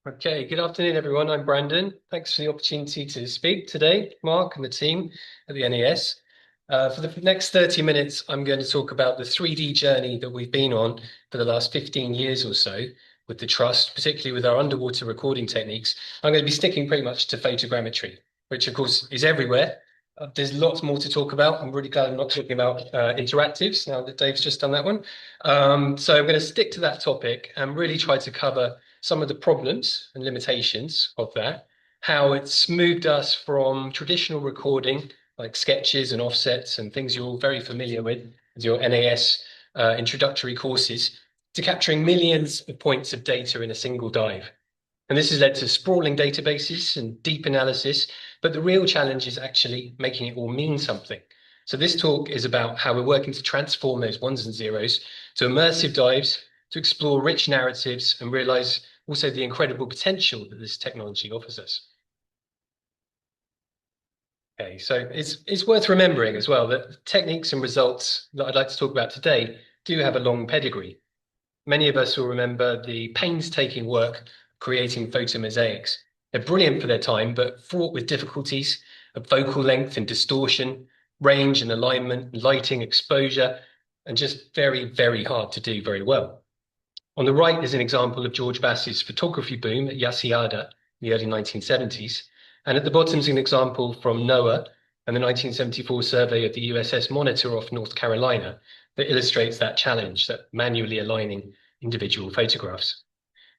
Okay, good afternoon, everyone. I'm Brandon. Thanks for the opportunity to speak today, Mark and the team at the NAS. For the next 30 minutes, I'm going to talk about the 3D journey that we've been on for the last 15 years or so with the Trust, particularly with our underwater recording techniques. I'm going to be sticking pretty much to photogrammetry, which of course is everywhere. There's lots more to talk about. I'm really glad I'm not talking about interactives now that Dave's just done that one. So I'm going to stick to that topic and really try to cover some of the problems and limitations of that, how it's moved us from traditional recording, like sketches and offsets and things you're all very familiar with your NAS introductory courses, to capturing millions of points of data in a single dive. And this has led to sprawling databases and deep analysis, but the real challenge is actually making it all mean something. So this talk is about how we're working to transform those ones and zeros to immersive dives, to explore rich narratives and realize also the incredible potential that this technology offers us. Okay, so it's worth remembering as well that techniques and results that I'd like to talk about today do have a long pedigree. Many of us will remember the painstaking work creating photomosaics. They're brilliant for their time, but fraught with difficulties of focal length and distortion, range and alignment, lighting, exposure, and just very, very hard to do very well. On the right is an example of George Bass's photography boom at Yasiada in the early 1970s. And at the bottom is an example from NOAA and the 1974 survey of the USS Monitor off North Carolina that illustrates that challenge, that manually aligning individual photographs.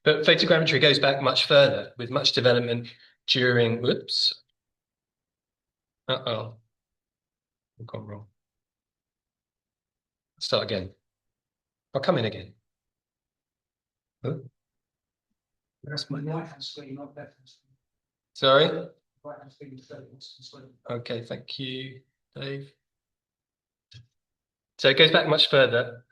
But photogrammetry goes back much further, with much development during, I've gone wrong. Start again. I'll come in again. Oh. That's my right-hand screen, not left-hand screen. Sorry? Right-hand screen. Okay, thank you, Dave. So it goes back much further,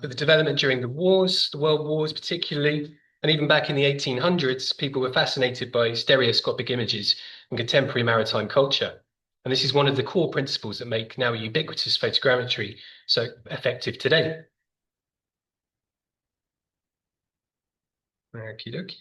with the development during the wars, the world wars particularly, and even back in the 1800s, people were fascinated by stereoscopic images and contemporary maritime culture. And this is one of the core principles that make now ubiquitous photogrammetry so effective today. Okie dokie.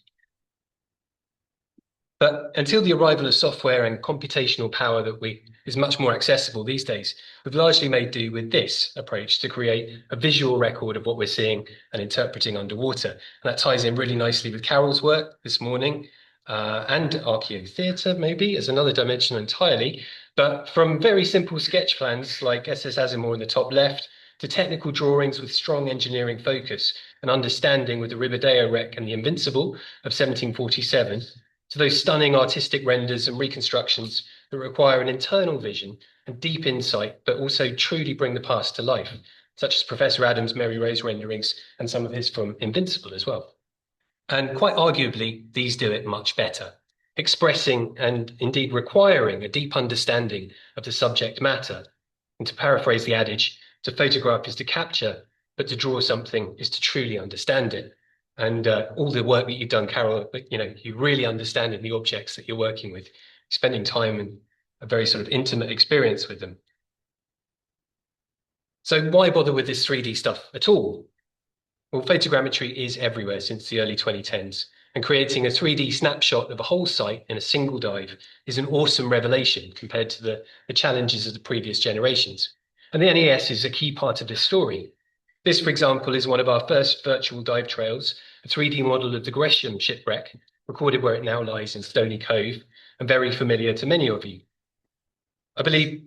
But until the arrival of software and computational power that is much more accessible these days, we've largely made do with this approach to create a visual record of what we're seeing and interpreting underwater. And that ties in really nicely with Carol's work this morning and archaeotheatre maybe as another dimension entirely. But from very simple sketch plans like SS Asimov in the top left to technical drawings with strong engineering focus and understanding with the Ribadeo wreck and the Invincible of 1747, to those stunning artistic renders and reconstructions that require an internal vision and deep insight, but also truly bring the past to life, such as Professor Adams' Mary Rose renderings and some of his from Invincible as well. And quite arguably, these do it much better, expressing and indeed requiring a deep understanding of the subject matter. And to paraphrase the adage, to photograph is to capture, but to draw something is to truly understand it. And all the work that you've done, Carol, you really understand the objects that you're working with, spending time in a very sort of intimate experience with them. So why bother with this 3D stuff at all? Well, photogrammetry is everywhere since the early 2010s, and creating a 3D snapshot of a whole site in a single dive is an awesome revelation compared to the challenges of the previous generations. And the NAS is a key part of this story. This, for example, is one of our first virtual dive trails, a 3D model of the Gresham shipwreck, recorded where it now lies in Stony Cove, and very familiar to many of you. I believe,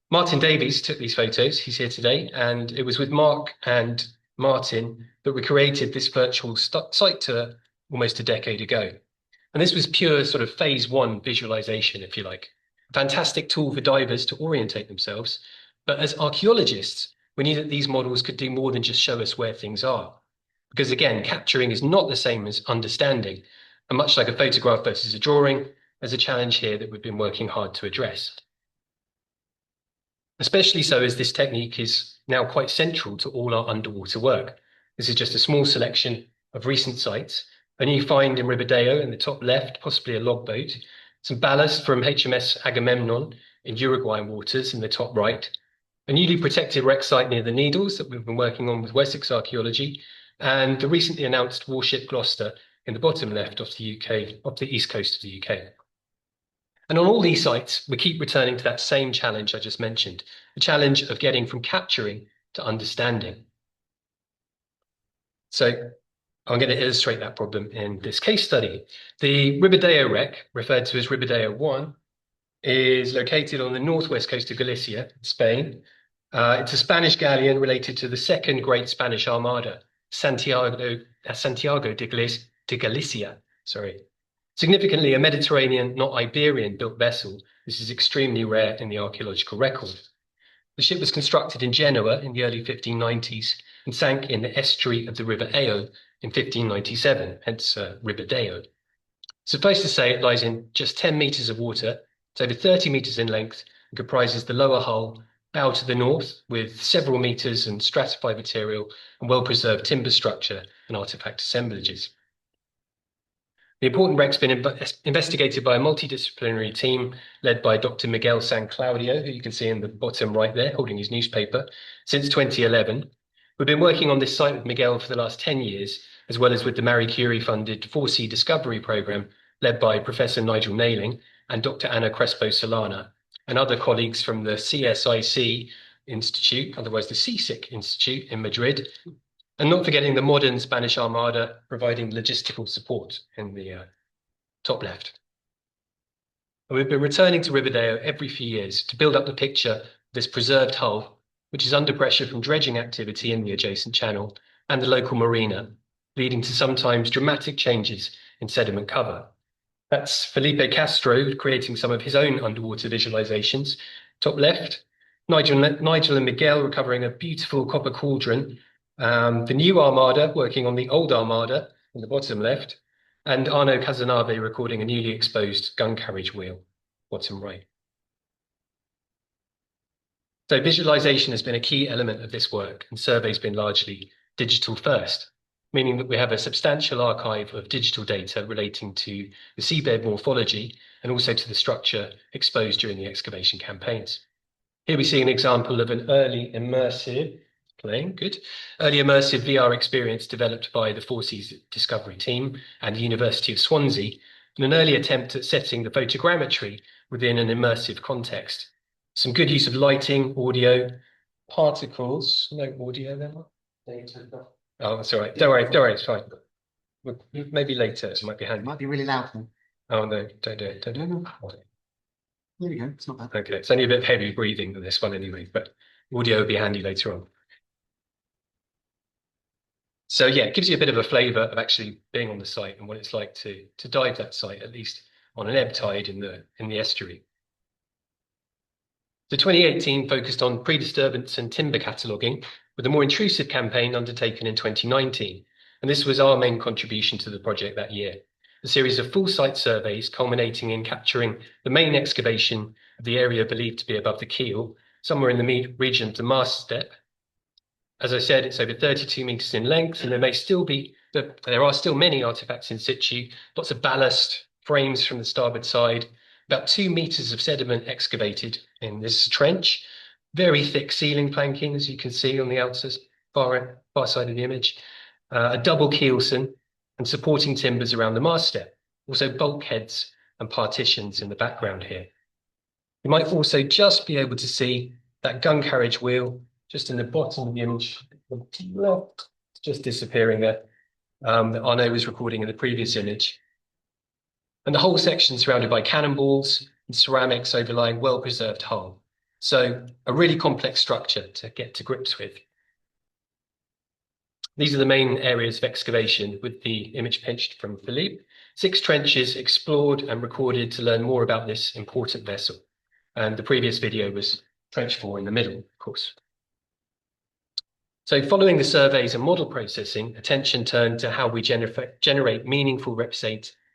Martin Davies took these photos, he's here today, and it was with Mark and Martin that we created this virtual site tour almost a decade ago. And this was pure sort of phase one visualization, if you like. A fantastic tool for divers to orientate themselves, but as archaeologists, we knew that these models could do more than just show us where things are. Because again, capturing is not the same as understanding. And much like a photograph versus a drawing, there's a challenge here that we've been working hard to address. Especially so as this technique is now quite central to all our underwater work. This is just a small selection of recent sites. And you find in Ribadeo in the top left, possibly a logboat, some ballast from HMS Agamemnon in Uruguayan waters in the top right, a newly protected wreck site near the Needles that we've been working on with Wessex Archaeology, and the recently announced warship Gloucester in the bottom left of the UK, off the east coast of the UK. And on all these sites, we keep returning to that same challenge I just mentioned, the challenge of getting from capturing to understanding. So I'm going to illustrate that problem in this case study. The Ribadeo wreck, referred to as Ribadeo I, is located on the northwest coast of Galicia, Spain. It's a Spanish galleon related to the second great Spanish Armada, Santiago de Galicia. Sorry. Significantly, a Mediterranean, not Iberian, built vessel. This is extremely rare in the archaeological record. The ship was constructed in Genoa in the early 1590s and sank in the estuary of the River Eo in 1597, hence Ribadeo. Suffice to say, it lies in just 10 meters of water. It's over 30 meters in length and comprises the lower hull, bow to the north, with several meters and stratified material and well-preserved timber structure and artifact assemblages. The important wreck's been investigated by a multidisciplinary team led by Dr. Miguel San Claudio, who you can see in the bottom right there, holding his newspaper, since 2011. We've been working on this site with Miguel for the last 10 years, as well as with the Marie Curie-funded 4C Discovery Programme, led by Professor Nigel Nailing and Dr. Ana Crespo Solana, and other colleagues from the CSIC Institute, otherwise the CSIC Institute in Madrid, and not forgetting the modern Spanish Armada providing logistical support in the top left. And we've been returning to Ribadeo every few years to build up the picture of this preserved hull, which is under pressure from dredging activity in the adjacent channel and the local marina, leading to sometimes dramatic changes in sediment cover. That's Felipe Castro creating some of his own underwater visualizations. Top left, Nigel and Miguel recovering a beautiful copper cauldron. The new Armada working on the old Armada in the bottom left, and Arno Casanave recording a newly exposed gun carriage wheel, bottom right. So visualization has been a key element of this work, and survey's been largely digital first, meaning that we have a substantial archive of digital data relating to the seabed morphology and also to the structure exposed during the excavation campaigns. Here we see an example of an early immersive VR experience developed by the 4C's Discovery team and the University of Swansea, and an early attempt at setting the photogrammetry within an immersive context. Some good use of lighting, audio, particles, no audio there. Oh, that's all right. Don't worry, it's fine. Maybe later, it might be handy. It might be really loud then. Oh no, don't do it. Don't do it. There we go, it's not bad. Okay, it's only a bit heavy breathing than this one anyway, but audio would be handy later on. So yeah, it gives you a bit of a flavour of actually being on the site and what it's like to dive that site, at least on an ebb tide in the estuary. The 2018 focused on pre-disturbance and timber cataloguing, with a more intrusive campaign undertaken in 2019. And this was our main contribution to the project that year. A series of full site surveys culminating in capturing the main excavation of the area believed to be above the keel, somewhere in the region of the mast step. As I said, it's over 32 meters in length, and there are still many artifacts in situ, lots of ballast, frames from the starboard side, about 2 meters of sediment excavated in this trench, very thick ceiling planking, as you can see on the outside, far side of the image, a double keelson, and supporting timbers around the mast step, also bulkheads and partitions in the background here. You might also just be able to see that gun carriage wheel just in the bottom of the image, just disappearing there, that Arno was recording in the previous image. And the whole section surrounded by cannonballs and ceramics overlying well-preserved hull. So a really complex structure to get to grips with. These are the main areas of excavation with the image pinched from Philippe. 6 trenches explored and recorded to learn more about this important vessel. And the previous video was trench 4 in the middle, of course. So following the surveys and model processing, attention turned to how we generate meaningful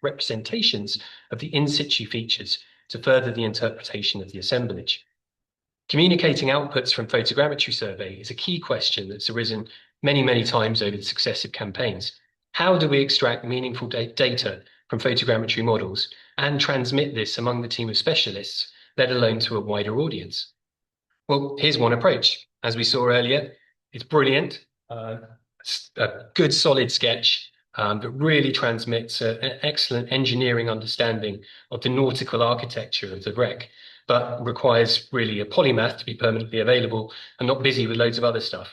representations of the in-situ features to further the interpretation of the assemblage. Communicating outputs from photogrammetry survey is a key question that's arisen many, many times over the successive campaigns. How do we extract meaningful data from photogrammetry models and transmit this among the team of specialists, let alone to a wider audience? Well, here's one approach. As we saw earlier, it's brilliant, a good solid sketch, that really transmits an excellent engineering understanding of the nautical architecture of the wreck, but requires really a polymath to be permanently available and not busy with loads of other stuff.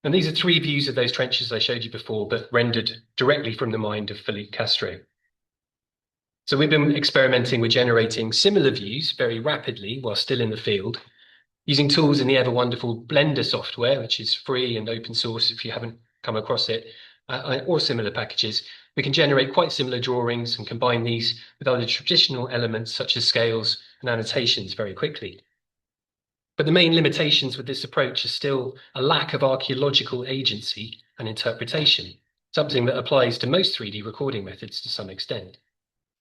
And these are three views of those trenches I showed you before, but rendered directly from the mind of Philippe Castro. So we've been experimenting with generating similar views very rapidly while still in the field, using tools in the ever wonderful Blender software, which is free and open source if you haven't come across it, or similar packages. We can generate quite similar drawings and combine these with other traditional elements such as scales and annotations very quickly. But the main limitations with this approach are still a lack of archaeological agency and interpretation, something that applies to most 3D recording methods to some extent.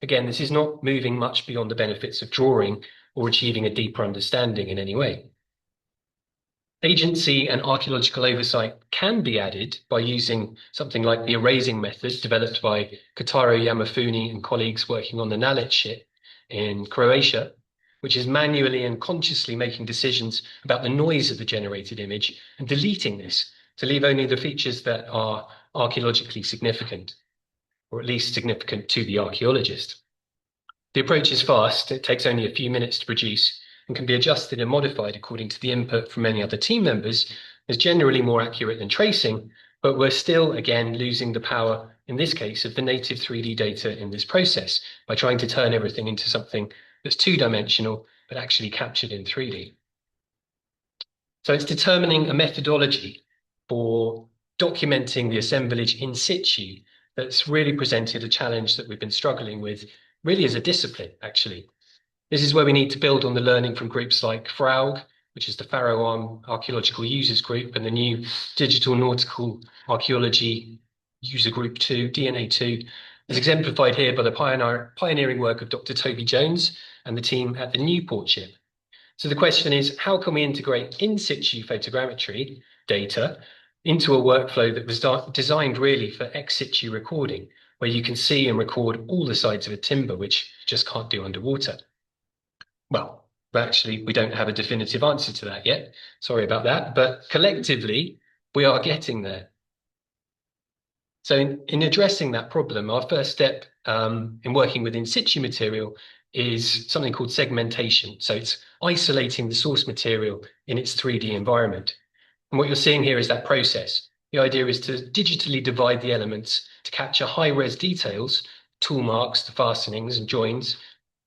Again, this is not moving much beyond the benefits of drawing or achieving a deeper understanding in any way. Agency and archaeological oversight can be added by using something like the erasing method developed by Kotaro Yamafuni and colleagues working on the Nalet ship in Croatia, which is manually and consciously making decisions about the noise of the generated image and deleting this to leave only the features that are archaeologically significant, or at least significant to the archaeologist. The approach is fast. It takes only a few minutes to produce and can be adjusted and modified according to the input from many other team members. Is generally more accurate than tracing, but we're still, again, losing the power, in this case, of the native 3D data in this process by trying to turn everything into something that's two-dimensional, but actually captured in 3D. So it's determining a methodology for documenting the assemblage in situ that's really presented a challenge that we've been struggling with, really as a discipline, actually. This is where we need to build on the learning from groups like FRAUG, which is the Faroe Arm Archaeological Users Group, and the new Digital Nautical Archaeology User Group 2, DNA2, as exemplified here by the pioneering work of Dr. Toby Jones and the team at the Newport ship. So the question is, how can we integrate in situ photogrammetry data into a workflow that was designed really for ex situ recording, where you can see and record all the sides of a timber, which you just can't do underwater? Well, actually, we don't have a definitive answer to that yet. Sorry about that. But collectively, we are getting there. So in addressing that problem, our first step in working with in situ material is something called segmentation. So it's isolating the source material in its 3D environment. And what you're seeing here is that process. The idea is to digitally divide the elements to capture high-res details, tool marks, the fastenings and joins.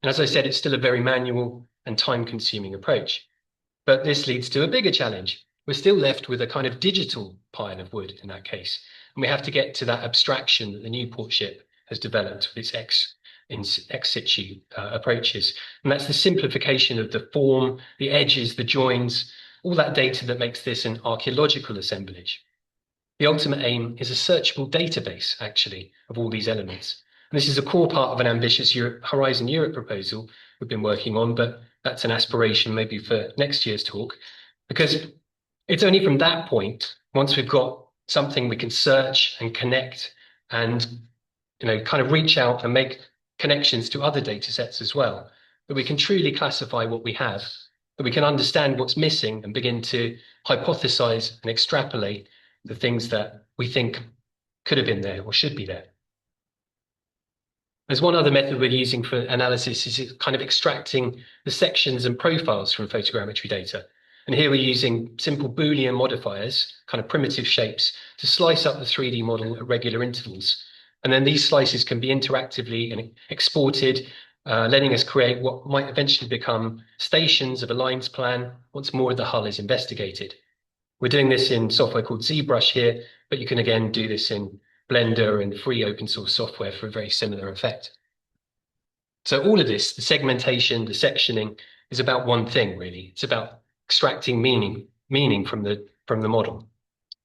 And as I said, it's still a very manual and time-consuming approach. But this leads to a bigger challenge. We're still left with a kind of digital pile of wood in that case. And we have to get to that abstraction that the Newport ship has developed with its ex situ approaches. And that's the simplification of the form, the edges, the joins, all that data that makes this an archaeological assemblage. The ultimate aim is a searchable database, actually, of all these elements. And this is a core part of an ambitious Horizon Europe proposal we've been working on, but that's an aspiration maybe for next year's talk, because it's only from that point, once we've got something we can search and connect and kind of reach out and make connections to other data sets as well, that we can truly classify what we have, that we can understand what's missing and begin to hypothesize and extrapolate the things that we think could have been there or should be there. There's one other method we're using for analysis is kind of extracting the sections and profiles from photogrammetry data. And here we're using simple Boolean modifiers, kind of primitive shapes, to slice up the 3D model at regular intervals. And then these slices can be interactively exported, letting us create what might eventually become stations of a lines plan once more of the hull is investigated. We're doing this in software called ZBrush here, but you can again do this in Blender and free open source software for a very similar effect. So all of this, the segmentation, the sectioning, is about one thing, really. It's about extracting meaning from the model.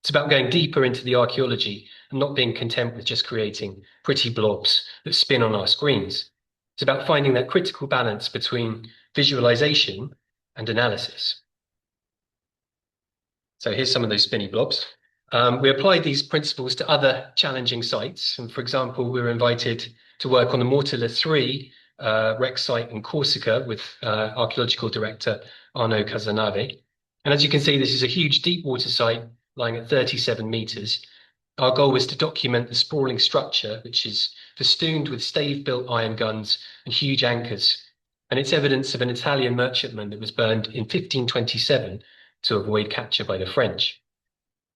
It's about going deeper into the archaeology and not being content with just creating pretty blobs that spin on our screens. It's about finding that critical balance between visualization and analysis. So here's some of those spinny blobs. We applied these principles to other challenging sites. And for example, we were invited to work on the Mortella III wreck site in Corsica with archaeological director Arno Casanave. And as you can see, this is a huge deep water site lying at 37 meters. Our goal was to document the sprawling structure, which is festooned with stave-built iron guns and huge anchors, and it's evidence of an Italian merchantman that was burned in 1527 to avoid capture by the French.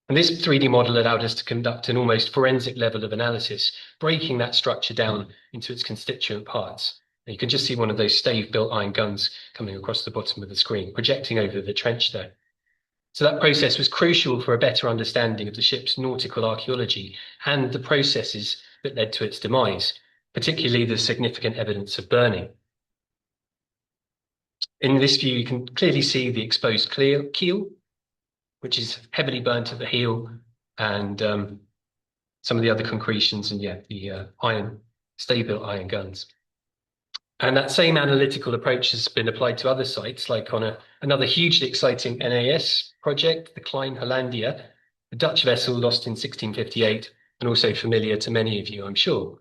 And this 3D model allowed us to conduct an almost forensic level of analysis, breaking that structure down into its constituent parts. And you can just see one of those stave-built iron guns coming across the bottom of the screen, projecting over the trench there. So that process was crucial for a better understanding of the ship's nautical archaeology and the processes that led to its demise, particularly the significant evidence of burning. In this view, you can clearly see the exposed keel, which is heavily burnt at the heel, and some of the other concretions, and the stave-built iron guns. And that same analytical approach has been applied to other sites, like on another hugely exciting NAS project, the Klein Hollandia, a Dutch vessel lost in 1658, and also familiar to many of you, I'm sure.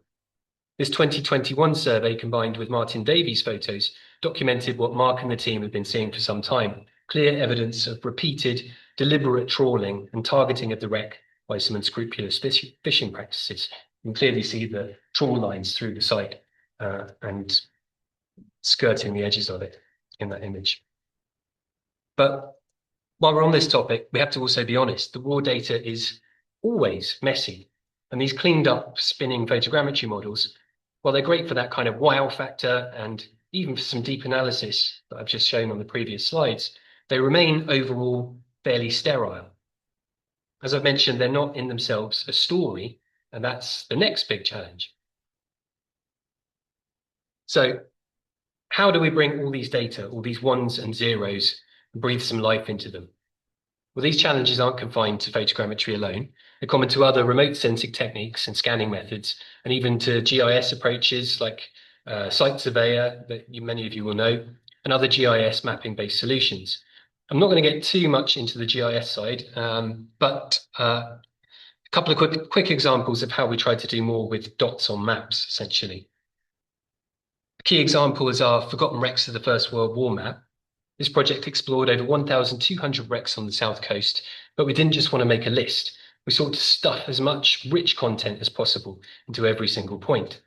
This 2021 survey, combined with Martin Davies' photos, documented what Mark and the team have been seeing for some time, clear evidence of repeated, deliberate trawling and targeting of the wreck by some unscrupulous fishing practices. You can clearly see the trawl lines through the site and skirting the edges of it in that image. But while we're on this topic, we have to also be honest. The raw data is always messy. And these cleaned up spinning photogrammetry models, while they're great for that kind of wow factor and even for some deep analysis that I've just shown on the previous slides, they remain overall fairly sterile. As I've mentioned, they're not in themselves a story, and that's the next big challenge. So how do we bring all these data, all these ones and zeros, and breathe some life into them? Well, these challenges aren't confined to photogrammetry alone. They're common to other remote sensing techniques and scanning methods, and even to GIS approaches like Site Surveyor, that many of you will know, and other GIS mapping-based solutions. I'm not going to get too much into the GIS side, but a couple of quick examples of how we try to do more with dots on maps, essentially. A key example is our Forgotten Wrecks of the First World War map. This project explored over 1,200 wrecks on the south coast, but we didn't just want to make a list. We sought to stuff as much rich content as possible into every single point.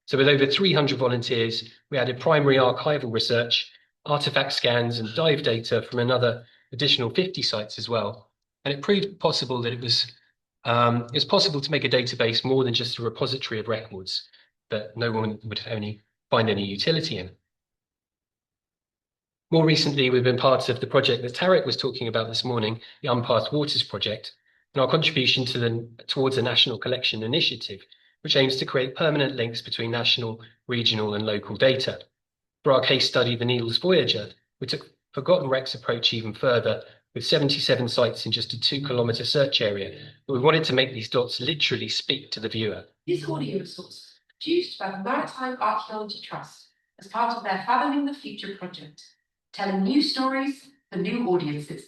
So with over 300 volunteers, we added primary archival research, artifact scans, and dive data from another additional 50 sites as well. And it proved possible that it was possible to make a database more than just a repository of records that no one would only find any utility in. More recently, we've been part of the project that Tarek was talking about this morning, the Unpathed Waters project, and our contribution towards a national collection initiative, which aims to create permanent links between national, regional, and local data. For our case study, the Needles Voyager, we took Forgotten Wrecks approach even further, with 77 sites in just a 2-kilometre search area, but we wanted to make these dots literally speak to the viewer. This audio resource was produced by the Maritime Archaeology Trust as part of their Fathoming the Future project, telling new stories for new audiences.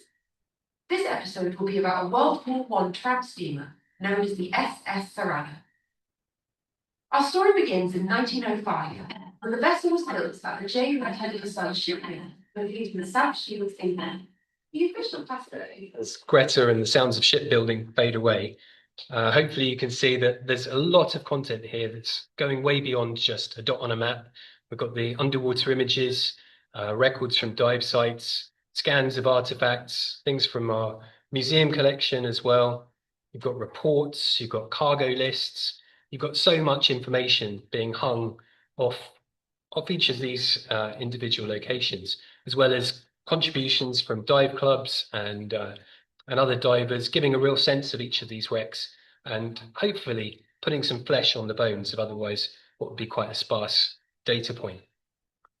This episode will be about a World War I tramp steamer known as the SS Sarana. Our story begins in 1905 when the vessel was built at the J. Redheaded Sun shipyard located in the South Shields, England. The official facility. As Greta and the sounds of shipbuilding fade away, hopefully you can see that there's a lot of content here that's going way beyond just a dot on a map. We've got the underwater images, records from dive sites, scans of artifacts, things from our museum collection as well. You've got reports, you've got cargo lists, you've got so much information being hung off each of these individual locations, as well as contributions from dive clubs and other divers, giving a real sense of each of these wrecks and hopefully putting some flesh on the bones of otherwise what would be quite a sparse data point.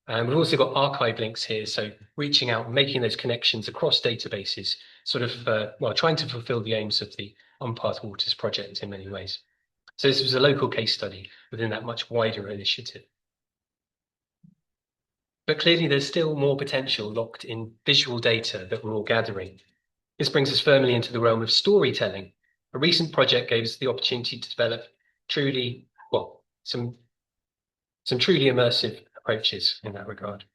And we've also got archive links here, so reaching out and making those connections across databases, sort of, trying to fulfill the aims of the Unpathed Waters project in many ways. So this was a local case study within that much wider initiative. But clearly there's still more potential locked in visual data that we're all gathering. This brings us firmly into the realm of storytelling. A recent project gave us the opportunity to develop some truly immersive approaches in that regard.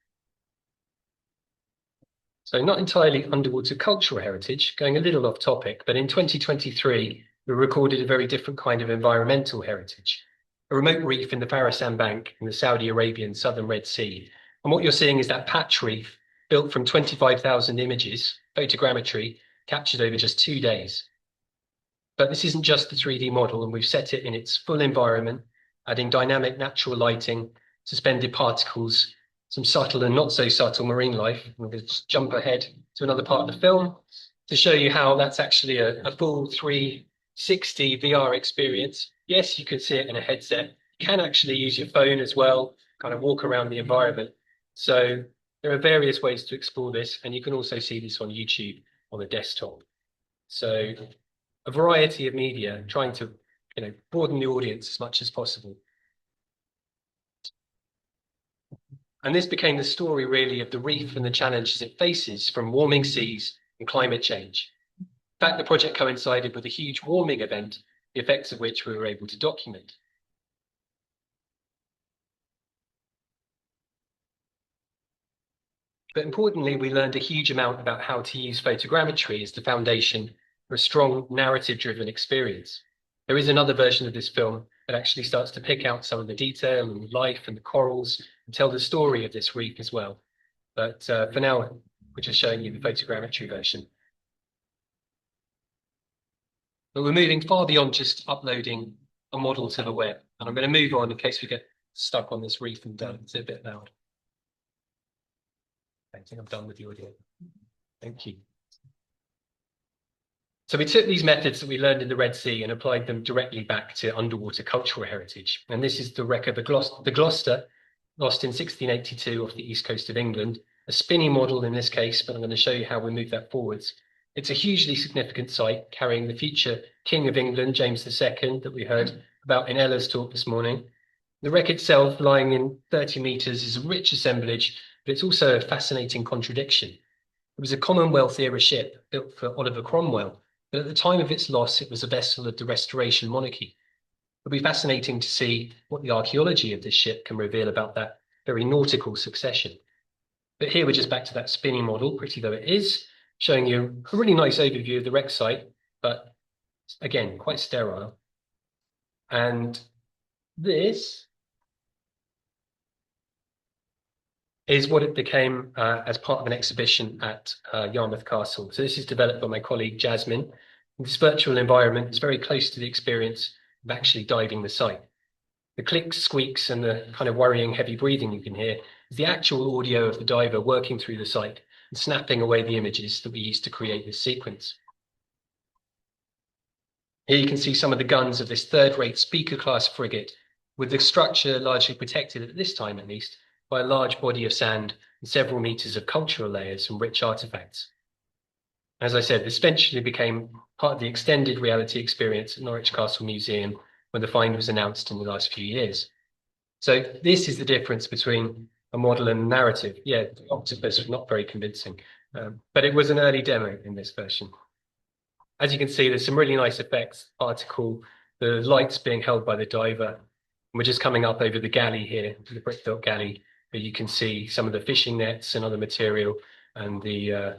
So not entirely underwater cultural heritage, going a little off topic, but in 2023, we recorded a very different kind of environmental heritage, a remote reef in the Farasan Bank in the Saudi Arabian southern Red Sea. And what you're seeing is that patch reef built from 25,000 images, photogrammetry, captured over just 2 days. But this isn't just the 3D model, and we've set it in its full environment, adding dynamic natural lighting, suspended particles, some subtle and not so subtle marine life. I'm going to just jump ahead to another part of the film to show you how that's actually a full 360 VR experience. Yes, you could see it in a headset. You can actually use your phone as well, kind of walk around the environment. So there are various ways to explore this, and you can also see this on YouTube on the desktop. So a variety of media, trying to broaden the audience as much as possible. And this became the story really of the reef and the challenges it faces from warming seas and climate change. In fact, the project coincided with a huge warming event, the effects of which we were able to document. But importantly, we learned a huge amount about how to use photogrammetry as the foundation for a strong narrative-driven experience. There is another version of this film that actually starts to pick out some of the detail and life and the corals and tell the story of this reef as well. But for now, we're just showing you the photogrammetry version. But we're moving far beyond just uploading a model to the web. And I'm going to move on in case we get stuck on this reef and done. It's a bit loud. I think I'm done with the audio. Thank you. So we took these methods that we learned in the Red Sea and applied them directly back to underwater cultural heritage. And this is the wreck of the Gloucester, lost in 1682 off the east coast of England, a spinning model in this case, but I'm going to show you how we move that forwards. It's a hugely significant site carrying the future King of England, James II, that we heard about in Ella's talk this morning. The wreck itself, lying in 30 meters, is a rich assemblage, but it's also a fascinating contradiction. It was a Commonwealth era ship built for Oliver Cromwell, but at the time of its loss, it was a vessel of the Restoration monarchy. It'll be fascinating to see what the archaeology of this ship can reveal about that very nautical succession. But here we're just back to that spinning model, pretty though it is, showing you a really nice overview of the wreck site, but again, quite sterile. And this is what it became as part of an exhibition at Yarmouth Castle. So this is developed by my colleague Jasmine. This virtual environment is very close to the experience of actually diving the site. The clicks, squeaks, and the kind of worrying heavy breathing you can hear is the actual audio of the diver working through the site and snapping away the images that we used to create this sequence. Here you can see some of the guns of this third-rate Speaker-class frigate, with the structure largely protected, at this time at least, by a large body of sand and several meters of cultural layers and rich artifacts. As I said, this eventually became part of the extended reality experience at Norwich Castle Museum when the find was announced in the last few years. So this is the difference between a model and a narrative. Yeah, the octopus was not very convincing, but it was an early demo in this version. As you can see, there's some really nice effects, particle, the lights being held by the diver. And we're just coming up over the galley here, the brick-built galley, where you can see some of the fishing nets and other material and the,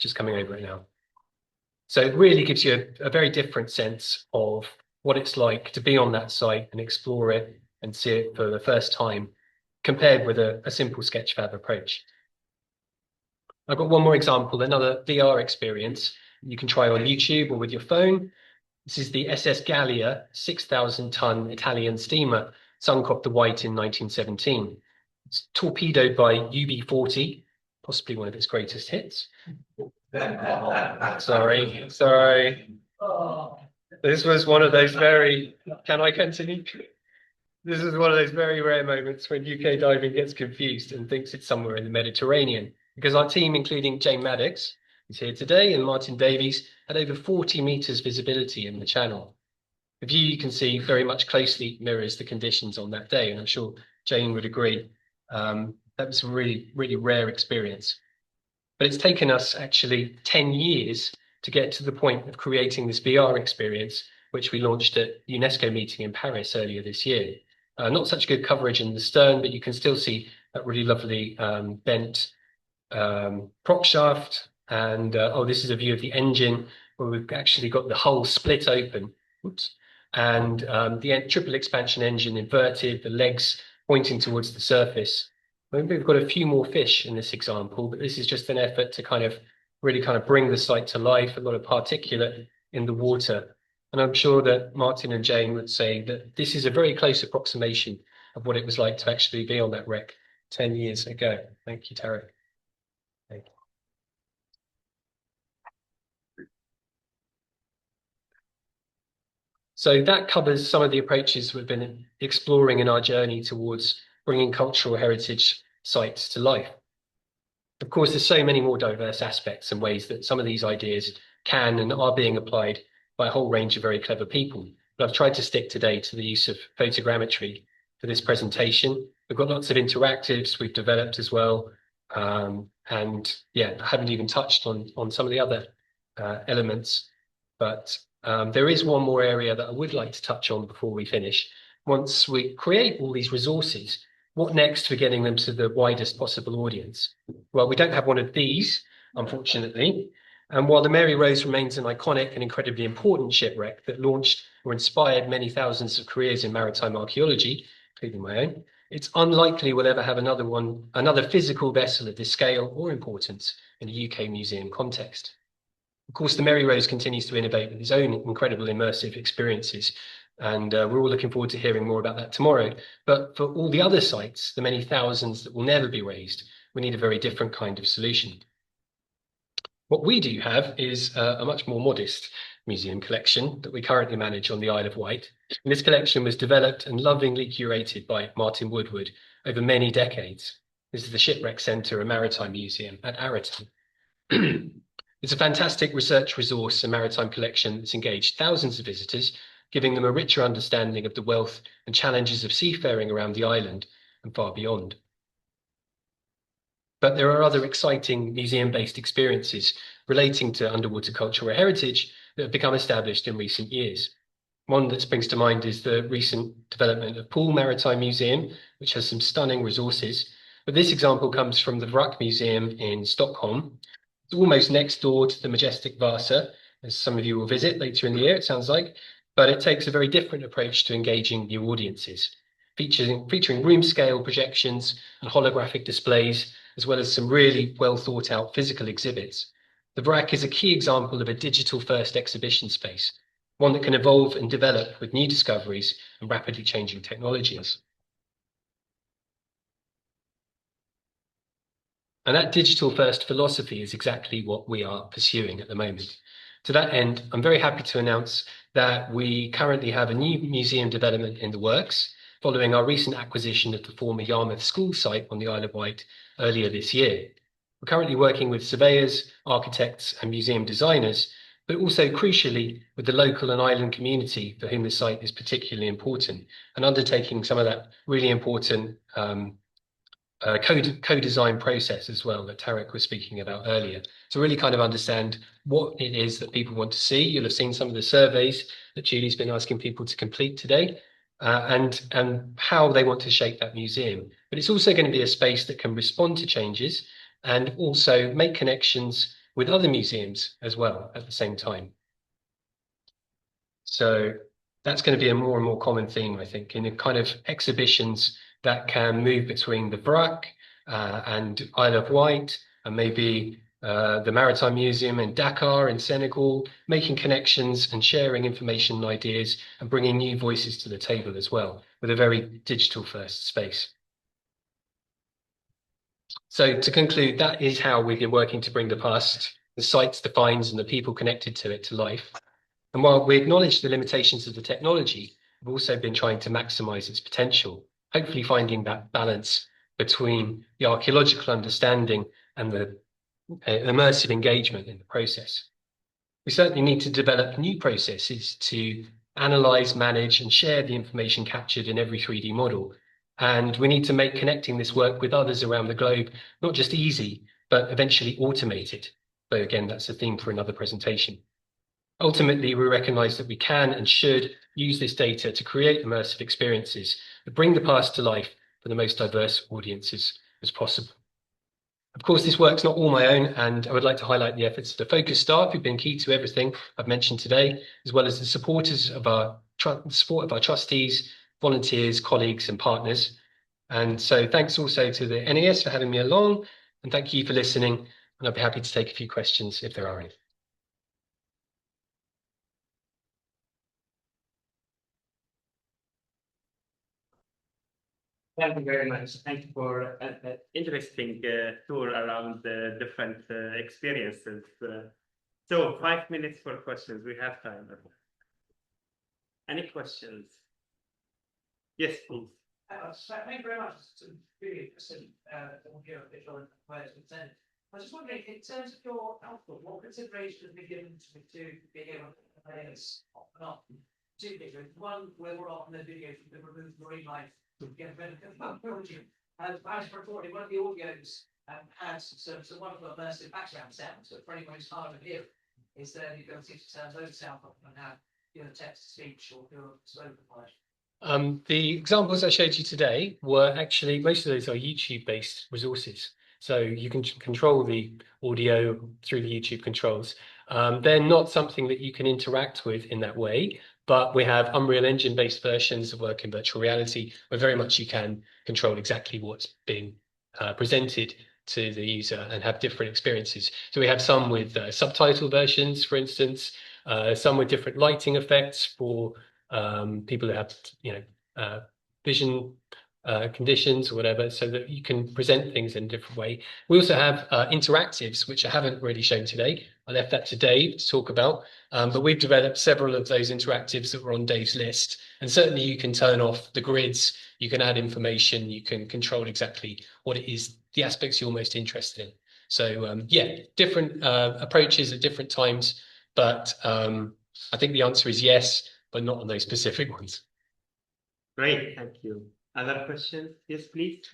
just coming over it now. So it really gives you a very different sense of what it's like to be on that site and explore it and see it for the first time, compared with a simple Sketchfab approach. I've got one more example, another VR experience you can try on YouTube or with your phone. This is the SS Gallia, 6,000-ton Italian steamer, sunk off the Wight in 1917. It's torpedoed by UB-40, possibly one of its greatest hits. Sorry. This was one of those very, can I continue? This is one of those very rare moments when UK diving gets confused and thinks it's somewhere in the Mediterranean, because our team, including Jane Maddox, who's here today, and Martin Davies, had over 40 meters visibility in the channel. The view you can see very much closely mirrors the conditions on that day, and I'm sure Jane would agree. That was a really, really rare experience. But it's taken us actually 10 years to get to the point of creating this VR experience, which we launched at UNESCO meeting in Paris earlier this year. Not such good coverage in the stern, but you can still see that really lovely bent prop shaft. And this is a view of the engine where we've actually got the hull split open, oops, and the triple expansion engine inverted, the legs pointing towards the surface. Maybe we've got a few more fish in this example, but this is just an effort to really bring the site to life, a lot of particulate in the water. And I'm sure that Martin and Jane would say that this is a very close approximation of what it was like to actually be on that wreck 10 years ago. Thank you, Tarek. Thank you. So that covers some of the approaches we've been exploring in our journey towards bringing cultural heritage sites to life. Of course, there's so many more diverse aspects and ways that some of these ideas can and are being applied by a whole range of very clever people. But I've tried to stick today to the use of photogrammetry for this presentation. We've got lots of interactives we've developed as well. And yeah, I haven't even touched on some of the other elements, but there is one more area that I would like to touch on before we finish. Once we create all these resources, what next for getting them to the widest possible audience? Well, we don't have one of these, unfortunately. And while the Mary Rose remains an iconic and incredibly important shipwreck that launched or inspired many thousands of careers in maritime archaeology, including my own, it's unlikely we'll ever have another physical vessel of this scale or importance in a UK museum context. Of course, the Mary Rose continues to innovate with its own incredible immersive experiences, and we're all looking forward to hearing more about that tomorrow. But for all the other sites, the many thousands that will never be raised, we need a very different kind of solution. What we do have is a much more modest museum collection that we currently manage on the Isle of Wight. And this collection was developed and lovingly curated by Martin Woodward over many decades. This is the Shipwreck Centre and Maritime Museum at Arreton. It's a fantastic research resource and maritime collection that's engaged thousands of visitors, giving them a richer understanding of the wealth and challenges of seafaring around the island and far beyond. But there are other exciting museum-based experiences relating to underwater cultural heritage that have become established in recent years. One that springs to mind is the recent development of Poole Maritime Museum, which has some stunning resources. But this example comes from the Wrack Museum in Stockholm. It's almost next door to the majestic Vasa, as some of you will visit later in the year, it sounds like. But it takes a very different approach to engaging new audiences, featuring room-scale projections and holographic displays, as well as some really well thought out physical exhibits. The Wrack is a key example of a digital-first exhibition space, one that can evolve and develop with new discoveries and rapidly changing technologies. And that digital-first philosophy is exactly what we are pursuing at the moment. To that end, I'm very happy to announce that we currently have a new museum development in the works, following our recent acquisition of the former Yarmouth School site on the Isle of Wight earlier this year. We're currently working with surveyors, architects, and museum designers, but also crucially with the local and island community for whom the site is particularly important, and undertaking some of that really important co-design process as well that Tarek was speaking about earlier, to really kind of understand what it is that people want to see. You'll have seen some of the surveys that Julie's been asking people to complete today, and how they want to shape that museum. But it's also going to be a space that can respond to changes and also make connections with other museums as well at the same time. So that's going to be a more and more common theme, I think, in the kind of exhibitions that can move between the Wrack and Isle of Wight, and maybe the Maritime Museum in Dakar in Senegal, making connections and sharing information and ideas and bringing new voices to the table as well, with a very digital first space. So to conclude, that is how we've been working to bring the past, the sites, the finds, and the people connected to it to life. And while we acknowledge the limitations of the technology, we've also been trying to maximize its potential, hopefully finding that balance between the archaeological understanding and the immersive engagement in the process. We certainly need to develop new processes to analyze, manage, and share the information captured in every 3D model. And we need to make connecting this work with others around the globe not just easy, but eventually automated. But again, that's a theme for another presentation. Ultimately, we recognize that we can and should use this data to create immersive experiences that bring the past to life for the most diverse audiences as possible. Of course, this work's not all my own, and I would like to highlight the efforts of the focus staff who've been key to everything I've mentioned today, as well as the supporters of support of our trustees, volunteers, colleagues, and partners. And so thanks also to the NAS for having me along, and thank you for listening. And I'll be happy to take a few questions if there are any. Thank you very much. Thank you for an interesting tour around the different experiences. So 5 minutes for questions. We have time. Any questions? Yes, please. Thank you very much. It's really interesting audio visual players presented. I was just wondering, in terms of your output, what consideration has been given to being able to play this off and on? Two videos. One, whether or not the video should be removed marine life to get a better technology. And as reported, one of the audios had some wonderful immersive background sound. So for anyone who's hard of hearing, is there the ability to turn those sound off and have text to speech or spoken word? The examples I showed you today were actually, most of those are YouTube-based resources. So you can control the audio through the YouTube controls. They're not something that you can interact with in that way, but we have Unreal Engine-based versions that work in virtual reality, where very much you can control exactly what's being presented to the user and have different experiences. So we have some with subtitle versions, for instance, some with different lighting effects for people who have, vision conditions or whatever, so that you can present things in a different way. We also have interactives, which I haven't really shown today. I left that to Dave to talk about, but we've developed several of those interactives that were on Dave's list. And certainly you can turn off the grids, you can add information, you can control exactly what it is, the aspects you're most interested in. So yeah, different approaches at different times, but I think the answer is yes, but not on those specific ones. Great, thank you. Other questions? Yes, please.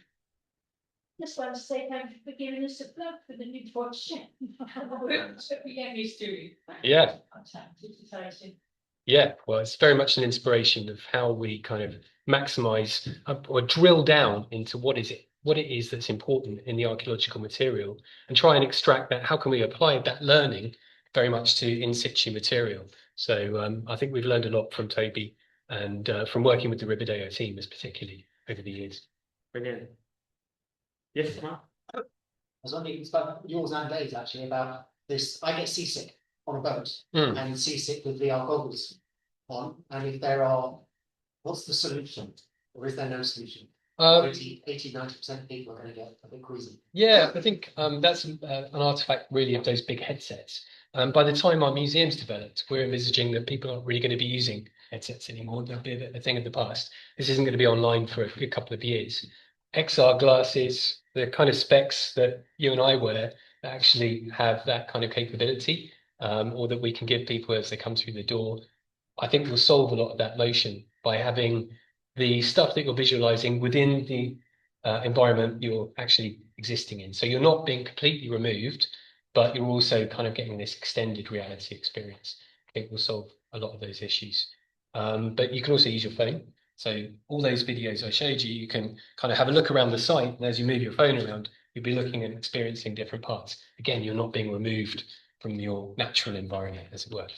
Just want to say thank you for giving us a plug for the new watch. We get used to it. Yeah. It's exciting. Yeah, well, it's very much an inspiration of how we kind of maximize or drill down into what it is that's important in the archaeological material and try and extract that. How can we apply that learning very much to in situ material? So I think we've learned a lot from Toby and from working with the Ribadeo team, particularly over the years. Brilliant. Yes, Mark? I was wondering about yours and Dave's actually about this. I get seasick on a boat and seasick with VR goggles on. And if there are, what's the solution? Or is there no solution? 80-90% of people are going to get a bit queasy. Yeah, I think that's an artifact really of those big headsets. By the time our museum's developed, we're envisaging that people aren't really going to be using headsets anymore. They'll be a thing of the past. This isn't going to be online for a good couple of years. XR glasses, the kind of specs that you and I wear that actually have that kind of capability, or that we can give people as they come through the door, I think will solve a lot of that motion by having the stuff that you're visualizing within the environment you're actually existing in. So you're not being completely removed, but you're also kind of getting this extended reality experience. I think will solve a lot of those issues. But you can also use your phone. So all those videos I showed you, you can kind of have a look around the site, and as you move your phone around, you'll be looking and experiencing different parts. Again, you're not being removed from your natural environment, as it were.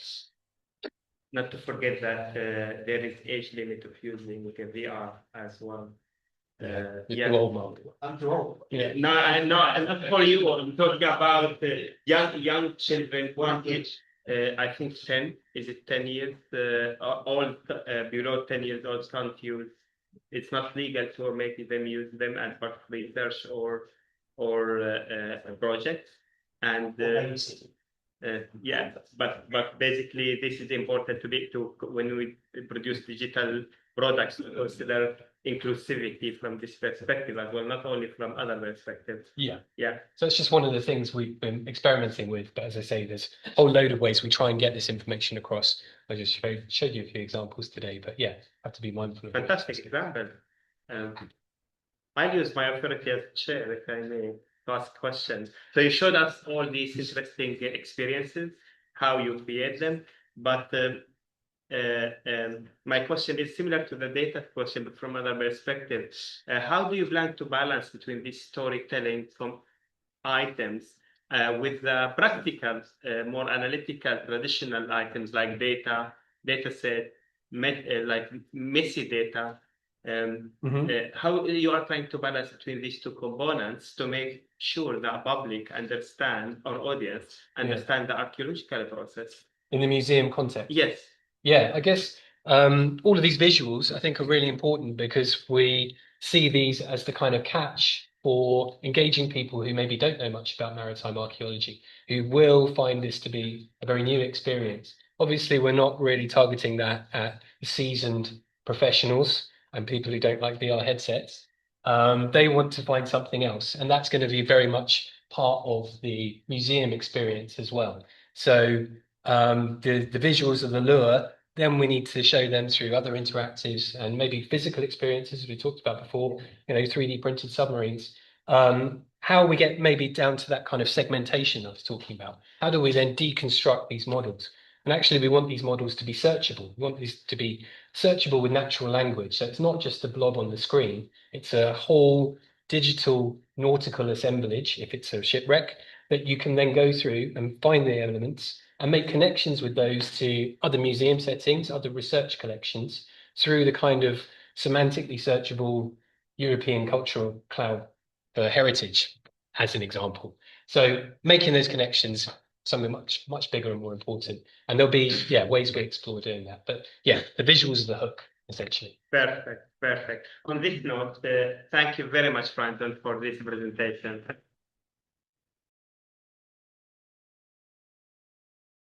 Not to forget that there is age limit of using VR as well. Too old, Mark. I'm too old. Yeah. No, I'm not for you. I'm talking about young children, one age. I think 10. Is it 10 years? All below 10 years old can't use. It's not legal to make them use them as part of research or a project. And yeah, but basically this is important to when we produce digital products to consider inclusivity from this perspective as well, not only from other perspectives. Yeah. Yeah. So it's just one of the things we've been experimenting with. But as I say, there's a whole load of ways we try and get this information across. I just showed you a few examples today, but yeah, have to be mindful of Fantastic example. I'll use my authority as chair, if I may, to ask questions. So you showed us all these interesting experiences, how you create them, but my question is similar to the data question, but from another perspective. How do you plan to balance between this storytelling from items with the practical, more analytical, traditional items like data set, like messy data. How you are trying to balance between these two components to make sure that public understand, or audience understand the archaeological process in the museum context. Yes. Yeah, I guess all of these visuals I think are really important because we see these as the kind of catch for engaging people who maybe don't know much about maritime archaeology, who will find this to be a very new experience. Obviously, we're not really targeting that at seasoned professionals and people who don't like VR headsets. They want to find something else, and that's going to be very much part of the museum experience as well. So the visuals of the lure, then we need to show them through other interactives and maybe physical experiences, as we talked about before, 3D printed submarines. How we get maybe down to that kind of segmentation I was talking about. How do we then deconstruct these models? And actually, we want these models to be searchable. We want these to be searchable with natural language. So it's not just a blob on the screen. It's a whole digital nautical assemblage, if it's a shipwreck, that you can then go through and find the elements and make connections with those to other museum settings, other research collections, through the kind of semantically searchable European cultural cloud for heritage, as an example. So making those connections something much bigger and more important. And there'll be ways we explore doing that. But yeah, the visuals are the hook, essentially. Perfect. On this note, thank you very much, Brandon, for this presentation.